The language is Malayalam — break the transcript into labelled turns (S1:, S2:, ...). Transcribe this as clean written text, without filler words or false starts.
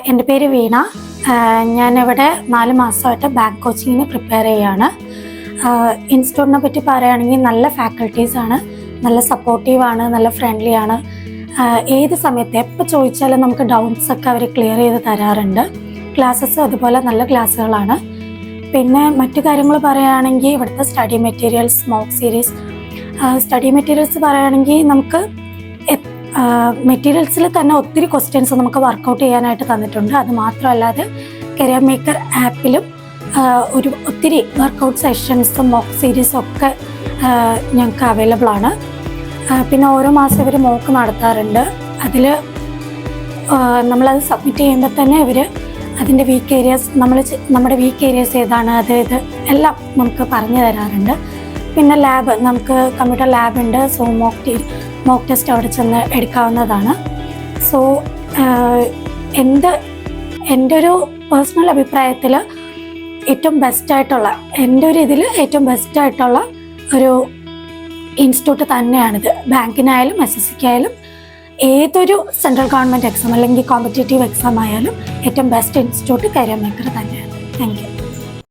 S1: എൻ്റെ പേര് വീണ. ഞാനിവിടെ 4 മാസമായിട്ട് ബാങ്ക് കോച്ചിങ്ങിന് പ്രിപ്പയർ ചെയ്യുകയാണ്. ഇൻസ്റ്റിറ്റ്യൂട്ടിനെ പറ്റി പറയുകയാണെങ്കിൽ നല്ല ഫാക്കൽറ്റീസാണ്, നല്ല സപ്പോർട്ടീവാണ്, നല്ല ഫ്രണ്ട്ലി ആണ്. ഏത് സമയത്ത് എപ്പോൾ ചോദിച്ചാലും നമുക്ക് ഡൗട്ട്സൊക്കെ അവർ ക്ലിയർ ചെയ്ത് തരാറുണ്ട്. ക്ലാസ്സസും അതുപോലെ നല്ല ക്ലാസ്സുകളാണ്. പിന്നെ മറ്റു കാര്യങ്ങൾ പറയുകയാണെങ്കിൽ ഇവിടുത്തെ study materials, mock series. Study materials പറയുകയാണെങ്കിൽ നമുക്ക് മെറ്റീരിയൽസിൽ തന്നെ ഒത്തിരി ക്വസ്റ്റ്യൻസ് നമുക്ക് വർക്കൗട്ട് ചെയ്യാനായിട്ട് തന്നിട്ടുണ്ട്. അത് മാത്രമല്ലാതെ കരിയർ മേക്കർ ആപ്പിലും ഒത്തിരി വർക്കൗട്ട് സെഷൻസും മോക്ക് സീരീസും ഒക്കെ ഞങ്ങൾക്ക് അവൈലബിൾ ആണ്. പിന്നെ ഓരോ മാസം ഇവർ മോക്ക് നടത്താറുണ്ട്. അതിൽ നമ്മളത് സബ്മിറ്റ് ചെയ്യുമ്പോൾ തന്നെ ഇവർ അതിൻ്റെ വീക്ക് ഏരിയാസ്, നമ്മുടെ വീക്ക് ഏരിയാസ് ഏതാണ്, ഇത് എല്ലാം നമുക്ക് പറഞ്ഞു തരാറുണ്ട്. പിന്നെ ലാബ്, നമുക്ക് കമ്പ്യൂട്ടർ ലാബ് ഉണ്ട്. സോ മോക്ക് ടെസ്റ്റ് അവിടെ ചെന്ന് എടുക്കാവുന്നതാണ്. സോ എൻ്റെ ഒരു പേഴ്സണൽ അഭിപ്രായത്തിൽ ഏറ്റവും ബെസ്റ്റായിട്ടുള്ള, എൻ്റെ ഒരു ഇതിൽ ഏറ്റവും ബെസ്റ്റായിട്ടുള്ള ഒരു ഇൻസ്റ്റിറ്റ്യൂട്ട് തന്നെയാണിത്. ബാങ്കിനായാലും SSCക്കായാലും ഏതൊരു സെൻട്രൽ ഗവൺമെൻറ് എക്സാം അല്ലെങ്കിൽ കോമ്പറ്റേറ്റീവ് എക്സാം ആയാലും ഏറ്റവും ബെസ്റ്റ് ഇൻസ്റ്റിറ്റ്യൂട്ട് കരിയർ മേക്കർ തന്നെയാണ്. Thank you.